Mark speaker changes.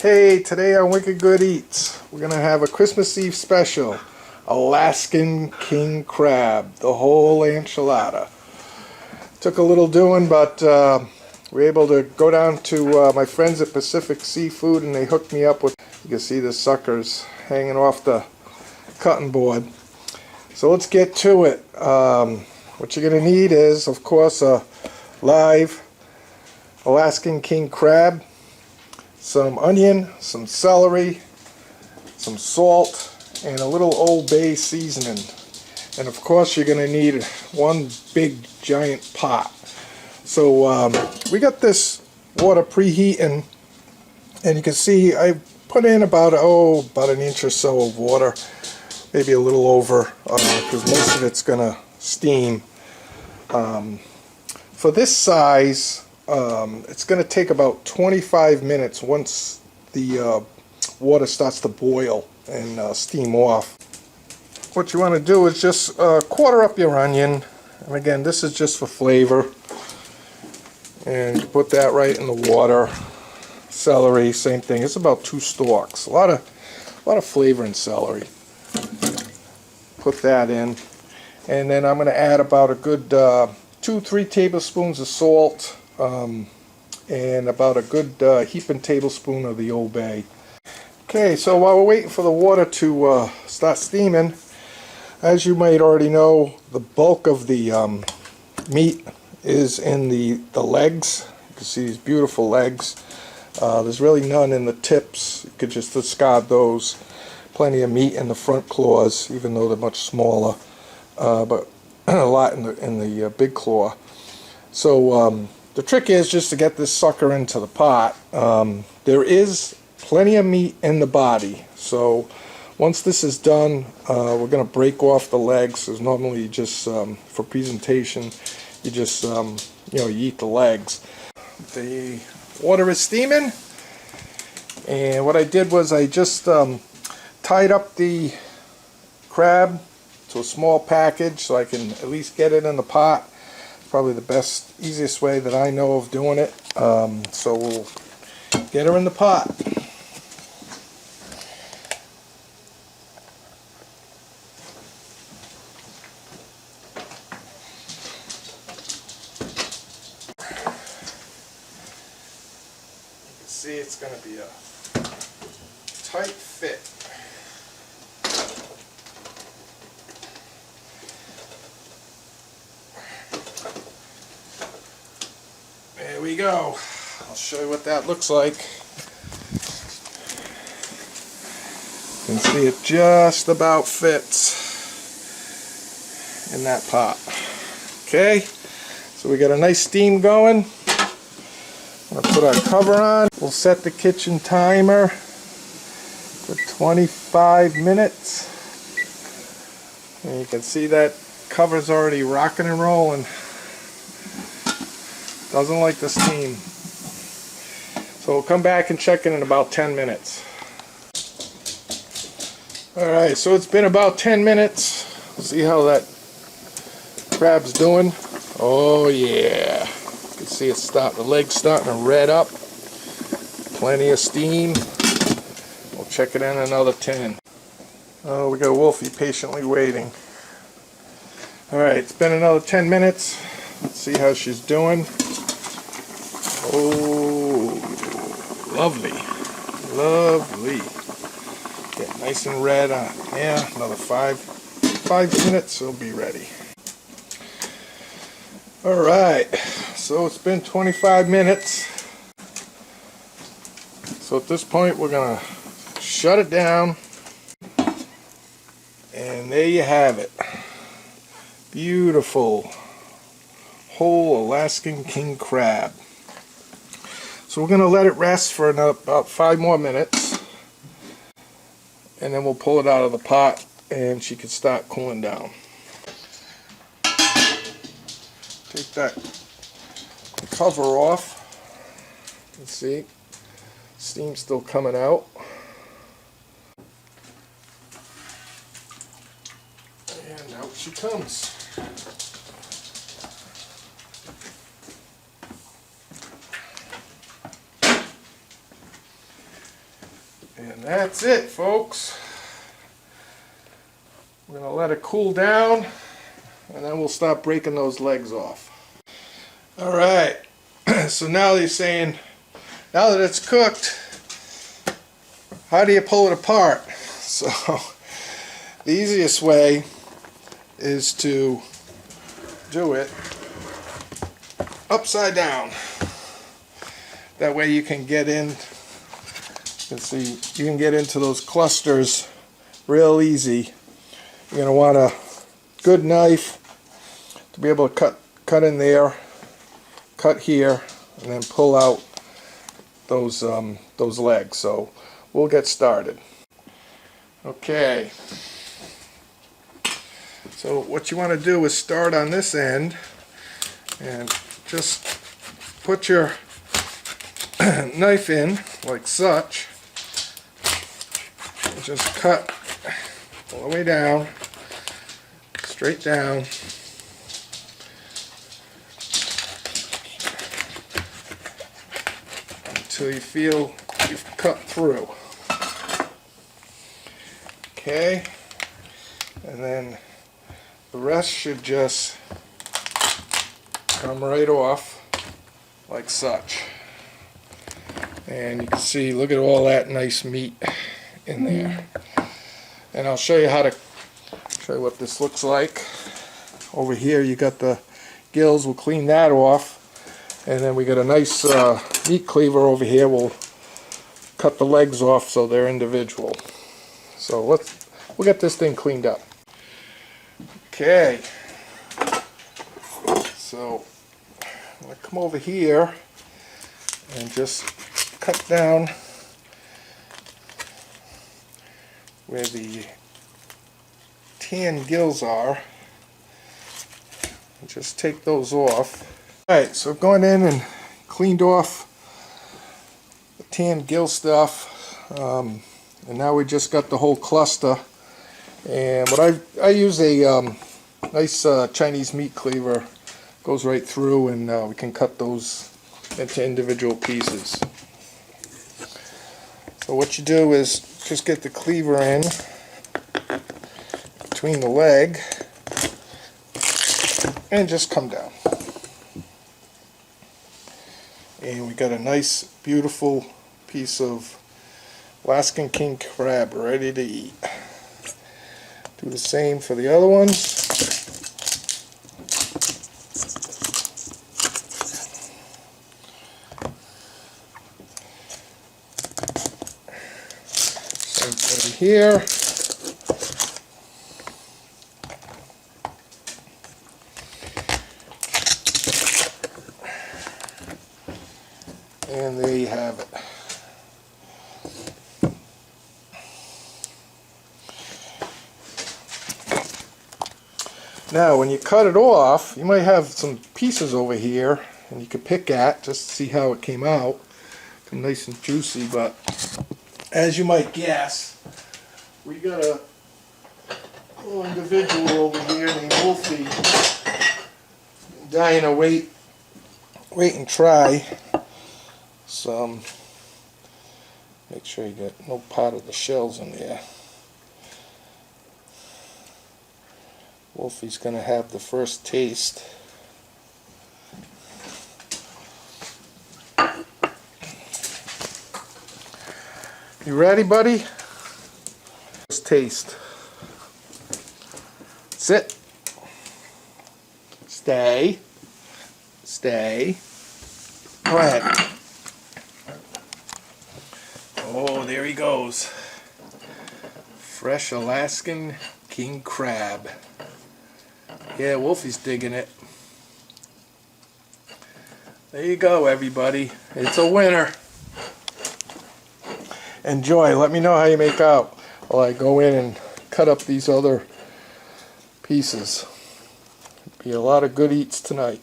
Speaker 1: Hey, today on Wicked Good Eats, we're going to have a Christmas Eve special. Alaskan King Crab, the whole enchilada. Took a little doing, but we were able to go down to my friends at Pacific Seafood and they hooked me up with, you can see the suckers hanging off the cutting board. So let's get to it. What you're going to need is, of course, a live Alaskan King Crab, some onion, some celery, some salt, and a little Old Bay seasoning. And of course you're going to need one big giant pot. So we got this water preheating, and you can see I put in about an inch or so of water, maybe a little over, because most of it's going to steam. For this size, it's going to take about 25 minutes once the water starts to boil and steam off. What you want to do is just quarter up your onion, and again this is just for flavor, and put that right in the water. Celery, same thing. It's about 2 stalks. A lot of flavor in celery. Put that in, and then I'm going to add about a good 2-3 tablespoons of salt. And about a good heaping tablespoon of the Old Bay. Okay, so while we're waiting for the water to start steaming, as you might already know, the bulk of the meat is in the legs. You can see these beautiful legs. There's really none in the tips. You could just discard those. Plenty of meat in the front claws, even though they're much smaller, but a lot in the big claw. So the trick is just to get this sucker into the pot. There is plenty of meat in the body, so once this is done, we're going to break off the legs. Because normally, just for presentation, you just you eat the legs. The water is steaming, and what I did was I just tied up the crab to a small package so I can at least get it in the pot. Probably the best, easiest way that I know of doing it. So we'll get her in the pot. You can see it's going to be a tight fit. There we go. I'll show you what that looks like. You can see it just about fits in that pot. Okay, so we got a nice steam going. I'm going to put our cover on. We'll set the kitchen timer for 25 minutes. And you can see that cover's already rocking and rolling. Doesn't like the steam. So we'll come back and check in about 10 minutes. Alright, so it's been about 10 minutes. See how that crab's doing? Oh yeah. You can see it's the legs starting to red up. Plenty of steam. We'll check it in another 10. Oh, we got Wolfie patiently waiting. Alright, it's been another 10 minutes. Let's see how she's doing. Oh, lovely, lovely. Get nice and red. Yeah, another 5 minutes, it'll be ready. All right, so it's been 25 minutes. So at this point, we're gonna shut it down, and there you have it. Beautiful whole Alaskan King Crab. So we're going to let it rest for about 5 more minutes, and then we'll pull it out of the pot and she can start cooling down. Take that cover off. You can see steam still coming out. And out she comes. And that's it, folks. We're going to let it cool down, and then we'll start breaking those legs off. Alright, so now they're saying, now that it's cooked, how do you pull it apart? So, the easiest way is to do it upside down. That way you can get in, you can get into those clusters real easy. You're going to want a good knife to be able to cut in there, cut here, and then pull out those legs. So we'll get started. Okay. So what you want to do is start on this end and just put your knife in like such. And just cut all the way down, straight down. Until you feel you've cut through. Okay, and then the rest should just come right off like such. And you can see, look at all that nice meat in there. And I'll show you what this looks like. Over here you got the gills, we'll clean that off. And then we got a nice meat cleaver over here. We'll cut the legs off so they're individual. So we'll get this thing cleaned up. Okay. So I'm going to come over here and just cut down where the tan gills are. And just take those off. Alright, so I've gone in and cleaned off the tan gill stuff, and now we just got the whole cluster. And what I use a nice Chinese meat cleaver, goes right through, and we can cut those into individual pieces. So what you do is just get the cleaver in between the leg and just come down. And we got a nice, beautiful piece of Alaskan King Crab ready to eat. Do the same for the other ones. Same thing here. And there you have it. Now when you cut it off, you might have some pieces over here and you can pick at just to see how it came out. Come nice and juicy, but as you might guess, we got a little individual over here named Wolfie dying to wait and try. Some, make sure you get no part of the shells in there. Wolfie's going to have the first taste. You ready, buddy? First taste. Sit. Stay. Stay. Go ahead. Oh, there he goes. Fresh Alaskan King Crab. Yeah, Wolfie's digging it. There you go, everybody. It's a winner. Enjoy. Let me know how you make out while I go in and cut up these other pieces. Be a lot of good eats tonight.